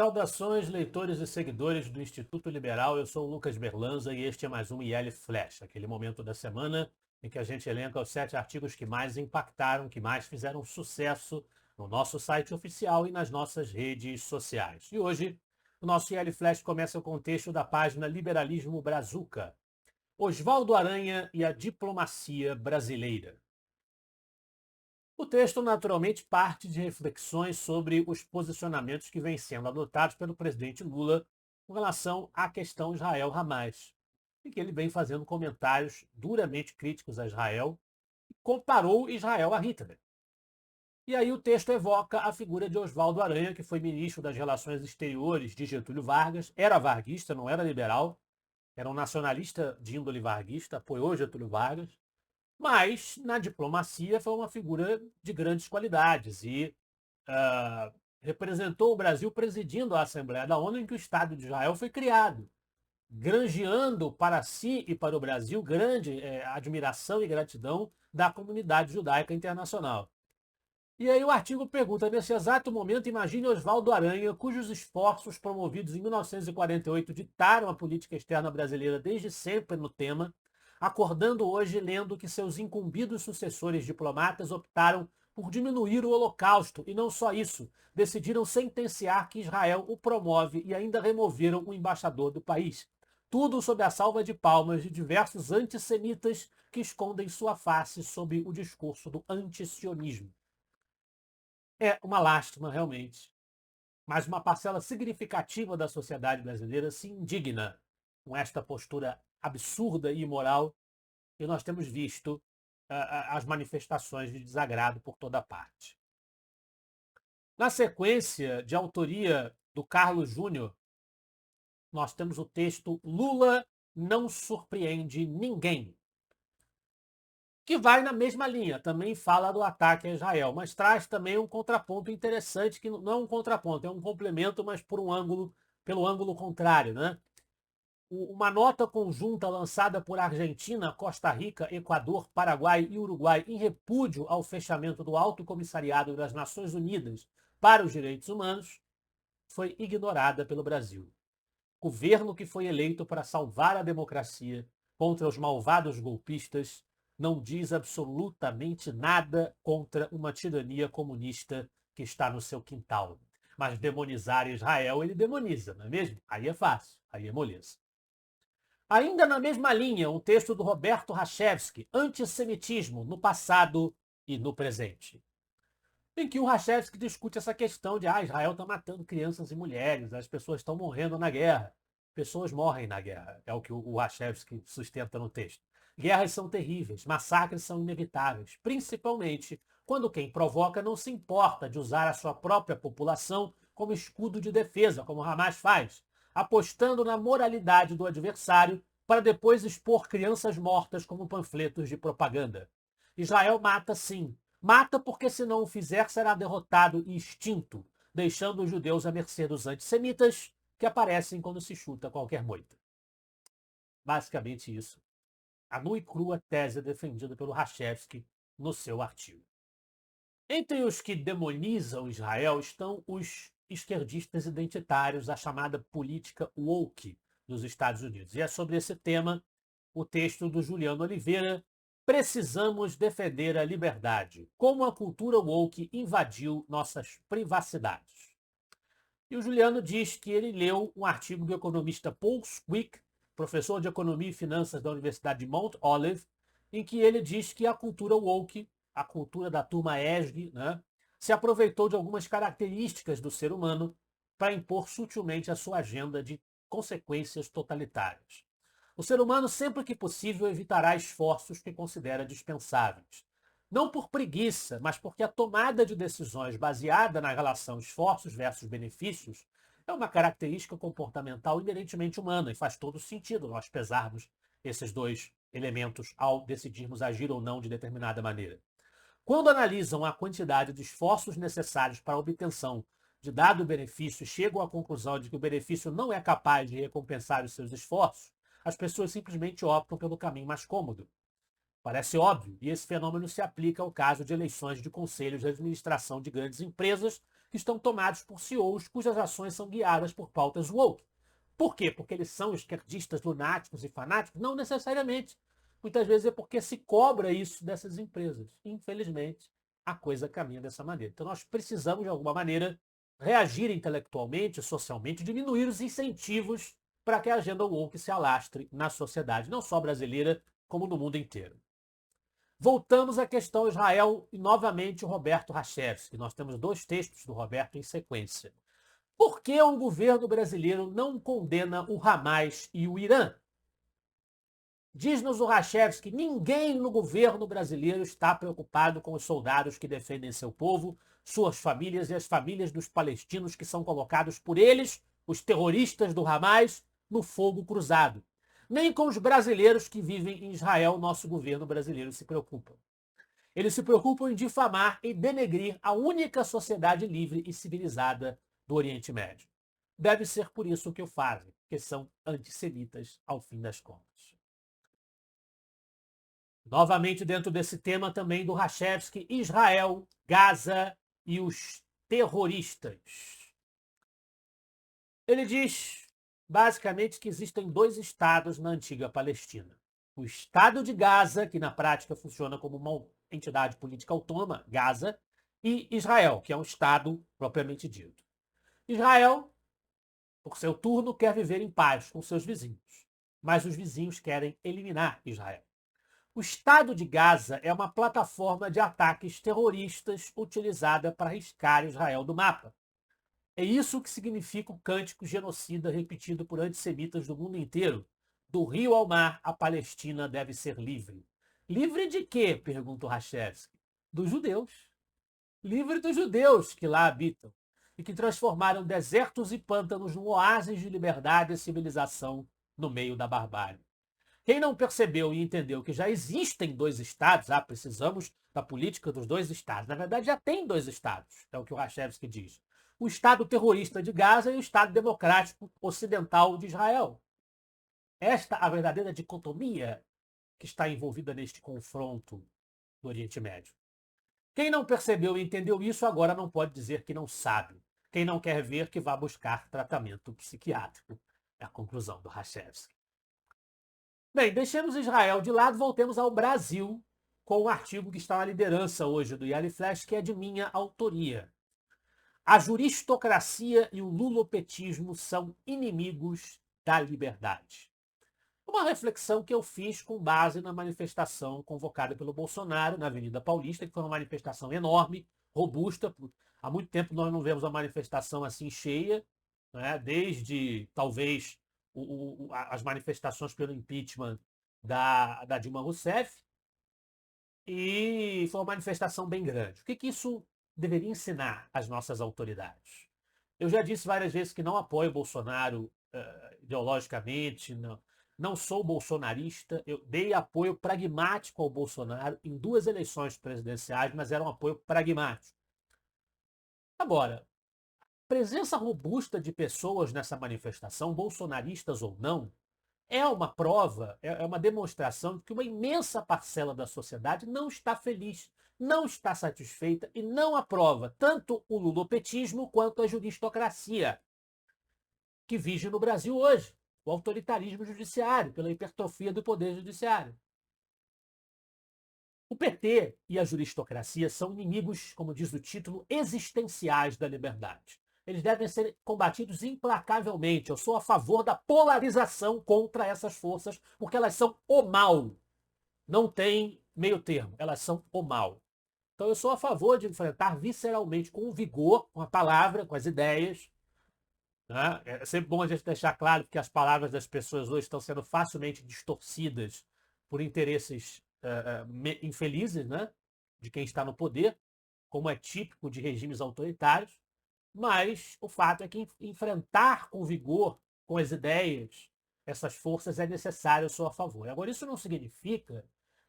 Saudações, leitores e seguidores do Instituto Liberal. Eu sou o Lucas Berlanza e este é mais um IL Flash, aquele momento da semana em que a gente elenca os 7 artigos que mais impactaram, que mais fizeram sucesso no nosso site oficial e nas nossas redes sociais. E hoje, o nosso IL Flash começa com o texto da página Liberalismo Brazuca, Oswaldo Aranha e a diplomacia brasileira. O texto, naturalmente, parte de reflexões sobre os posicionamentos que vêm sendo adotados pelo presidente Lula com relação à questão Israel-Hamas, em que ele vem fazendo comentários duramente críticos a Israel e comparou Israel a Hitler. E aí o texto evoca a figura de Oswaldo Aranha, que foi ministro das Relações Exteriores de Getúlio Vargas, era varguista, não era liberal, era um nacionalista de índole varguista, apoiou Getúlio Vargas, mas na diplomacia foi uma figura de grandes qualidades e representou o Brasil presidindo a Assembleia da ONU em que o Estado de Israel foi criado, granjeando para si e para o Brasil grande admiração e gratidão da comunidade judaica internacional. E aí o artigo pergunta, nesse exato momento, imagine Oswaldo Aranha, cujos esforços promovidos em 1948 ditaram a política externa brasileira desde sempre no tema, acordando hoje lendo que seus incumbidos sucessores diplomatas optaram por diminuir o Holocausto e não só isso, decidiram sentenciar que Israel o promove e ainda removeram o embaixador do país. Tudo sob a salva de palmas de diversos antissemitas que escondem sua face sob o discurso do antisionismo. É uma lástima, realmente. Mas uma parcela significativa da sociedade brasileira se indigna com esta postura absurda e imoral e nós temos visto as manifestações de desagrado por toda parte. Na sequência, de autoria do Carlos Júnior, nós temos o texto Lula não surpreende ninguém, que vai na mesma linha, também fala do ataque a Israel, mas traz também um contraponto interessante, que não é um contraponto, é um complemento, mas pelo ângulo contrário, né? Uma nota conjunta lançada por Argentina, Costa Rica, Equador, Paraguai e Uruguai em repúdio ao fechamento do Alto Comissariado das Nações Unidas para os Direitos Humanos foi ignorada pelo Brasil. Governo que foi eleito para salvar a democracia contra os malvados golpistas não diz absolutamente nada contra uma tirania comunista que está no seu quintal. Mas demonizar Israel, ele demoniza, não é mesmo? Aí é fácil, aí é moleza. Ainda na mesma linha, um texto do Roberto Rachevsky, Antissemitismo no passado e no presente, em que o Rachevsky discute essa questão de Israel está matando crianças e mulheres, as pessoas estão morrendo na guerra. Pessoas morrem na guerra, é o que o Rachevsky sustenta no texto. Guerras são terríveis, massacres são inevitáveis, principalmente quando quem provoca não se importa de usar a sua própria população como escudo de defesa, como Hamas faz, apostando na moralidade do adversário para depois expor crianças mortas como panfletos de propaganda. Israel mata sim, mata porque se não o fizer será derrotado e extinto, deixando os judeus à mercê dos antissemitas que aparecem quando se chuta qualquer moita. Basicamente isso. A nua e crua tese defendida pelo Rachevsky no seu artigo. Entre os que demonizam Israel estão os esquerdistas identitários, a chamada política woke dos Estados Unidos. E é sobre esse tema o texto do Juliano Oliveira, Precisamos defender a liberdade. Como a cultura woke invadiu nossas privacidades. E o Juliano diz que ele leu um artigo do economista Paul Squick, professor de Economia e Finanças da Universidade de Mount Olive, em que ele diz que a cultura woke, a cultura da turma ESG, né, se aproveitou de algumas características do ser humano para impor sutilmente a sua agenda de consequências totalitárias. O ser humano, sempre que possível, evitará esforços que considera dispensáveis. Não por preguiça, mas porque a tomada de decisões baseada na relação esforços versus benefícios é uma característica comportamental inerentemente humana e faz todo sentido nós pesarmos esses dois elementos ao decidirmos agir ou não de determinada maneira. Quando analisam a quantidade de esforços necessários para a obtenção de dado benefício e chegam à conclusão de que o benefício não é capaz de recompensar os seus esforços, as pessoas simplesmente optam pelo caminho mais cômodo. Parece óbvio, e esse fenômeno se aplica ao caso de eleições de conselhos de administração de grandes empresas que estão tomados por CEOs cujas ações são guiadas por pautas woke. Por quê? Porque eles são esquerdistas, lunáticos e fanáticos? Não necessariamente. Muitas vezes é porque se cobra isso dessas empresas. Infelizmente, a coisa caminha dessa maneira. Então nós precisamos, de alguma maneira, reagir intelectualmente, socialmente, diminuir os incentivos para que a agenda woke se alastre na sociedade, não só brasileira, como no mundo inteiro. Voltamos à questão Israel e, novamente, o Roberto Rachevski. Nós temos 2 textos do Roberto em sequência. Por que o governo brasileiro não condena o Hamas e o Irã? Diz-nos o Rachevski que ninguém no governo brasileiro está preocupado com os soldados que defendem seu povo, suas famílias e as famílias dos palestinos que são colocados por eles, os terroristas do Hamas, no fogo cruzado. Nem com os brasileiros que vivem em Israel, nosso governo brasileiro se preocupa. Eles se preocupam em difamar e denegrir a única sociedade livre e civilizada do Oriente Médio. Deve ser por isso que o fazem, que são antissemitas ao fim das contas. Novamente dentro desse tema também do Rachevski, Israel, Gaza e os terroristas. Ele diz, basicamente, que existem 2 estados na antiga Palestina. O Estado de Gaza, que na prática funciona como uma entidade política autônoma, Gaza, e Israel, que é um Estado propriamente dito. Israel, por seu turno, quer viver em paz com seus vizinhos, mas os vizinhos querem eliminar Israel. O Estado de Gaza é uma plataforma de ataques terroristas utilizada para riscar Israel do mapa. É isso que significa o cântico genocida repetido por antissemitas do mundo inteiro. Do rio ao mar, a Palestina deve ser livre. Livre de quê? Pergunta o Rachevski. Dos judeus. Livre dos judeus que lá habitam e que transformaram desertos e pântanos num oásis de liberdade e civilização no meio da barbárie. Quem não percebeu e entendeu que já existem 2 estados, precisamos da política dos 2 estados. Na verdade, já tem 2 estados, é o que o Rachevski diz. O Estado terrorista de Gaza e o Estado democrático ocidental de Israel. Esta a verdadeira dicotomia que está envolvida neste confronto no Oriente Médio. Quem não percebeu e entendeu isso agora não pode dizer que não sabe. Quem não quer ver que vá buscar tratamento psiquiátrico. É a conclusão do Rachevski. Bem, deixemos Israel de lado, voltemos ao Brasil, com um artigo que está na liderança hoje do Yali Flash, que é de minha autoria. A juristocracia e o lulopetismo são inimigos da liberdade. Uma reflexão que eu fiz com base na manifestação convocada pelo Bolsonaro na Avenida Paulista, que foi uma manifestação enorme, robusta. Há muito tempo nós não vemos uma manifestação assim cheia, né? Desde talvez as manifestações pelo impeachment da Dilma Rousseff, e foi uma manifestação bem grande. O que isso deveria ensinar às nossas autoridades? Eu já disse várias vezes que não apoio o Bolsonaro ideologicamente, não sou bolsonarista, eu dei apoio pragmático ao Bolsonaro em 2 eleições presidenciais, mas era um apoio pragmático. Agora, presença robusta de pessoas nessa manifestação, bolsonaristas ou não, é uma prova, é uma demonstração de que uma imensa parcela da sociedade não está feliz, não está satisfeita e não aprova tanto o lulopetismo quanto a juristocracia que vige no Brasil hoje, o autoritarismo judiciário, pela hipertrofia do poder judiciário. O PT e a juristocracia são inimigos, como diz o título, existenciais da liberdade. Eles devem ser combatidos implacavelmente. Eu sou a favor da polarização contra essas forças, porque elas são o mal. Não tem meio termo, elas são o mal. Então eu sou a favor de enfrentar visceralmente, com vigor, com a palavra, com as ideias. Né? É sempre bom a gente deixar claro que as palavras das pessoas hoje estão sendo facilmente distorcidas por interesses infelizes, né? De quem está no poder, como é típico de regimes autoritários. Mas o fato é que enfrentar com vigor, com as ideias, essas forças é necessário, eu sou a favor. Agora, isso não significa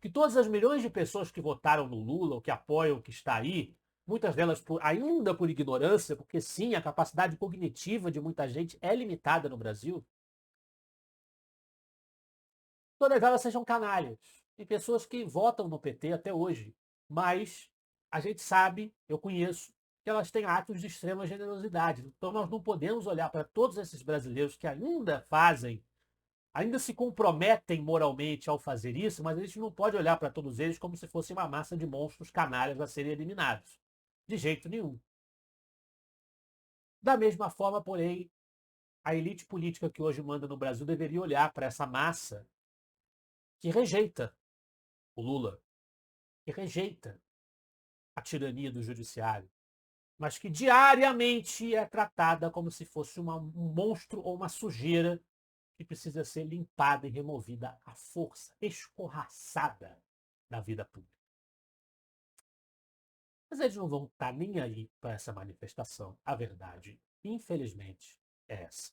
que todas as milhões de pessoas que votaram no Lula, ou que apoiam o que está aí, muitas delas ainda por ignorância, porque sim, a capacidade cognitiva de muita gente é limitada no Brasil, todas elas sejam canalhas. Tem pessoas que votam no PT até hoje, mas a gente sabe, eu conheço, que elas têm atos de extrema generosidade. Então nós não podemos olhar para todos esses brasileiros que ainda se comprometem moralmente ao fazer isso, mas a gente não pode olhar para todos eles como se fosse uma massa de monstros canalhas a serem eliminados. De jeito nenhum. Da mesma forma, porém, a elite política que hoje manda no Brasil deveria olhar para essa massa que rejeita o Lula, que rejeita a tirania do judiciário, mas que diariamente é tratada como se fosse um monstro ou uma sujeira que precisa ser limpada e removida à força, escorraçada da vida pública. Mas eles não vão estar nem aí para essa manifestação. A verdade, infelizmente, é essa.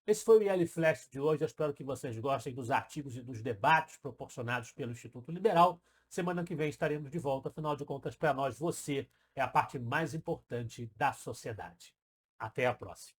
Esse foi o IL Flash de hoje. Eu espero que vocês gostem dos artigos e dos debates proporcionados pelo Instituto Liberal. Semana que vem estaremos de volta. Afinal de contas, para nós, você é a parte mais importante da sociedade. Até a próxima.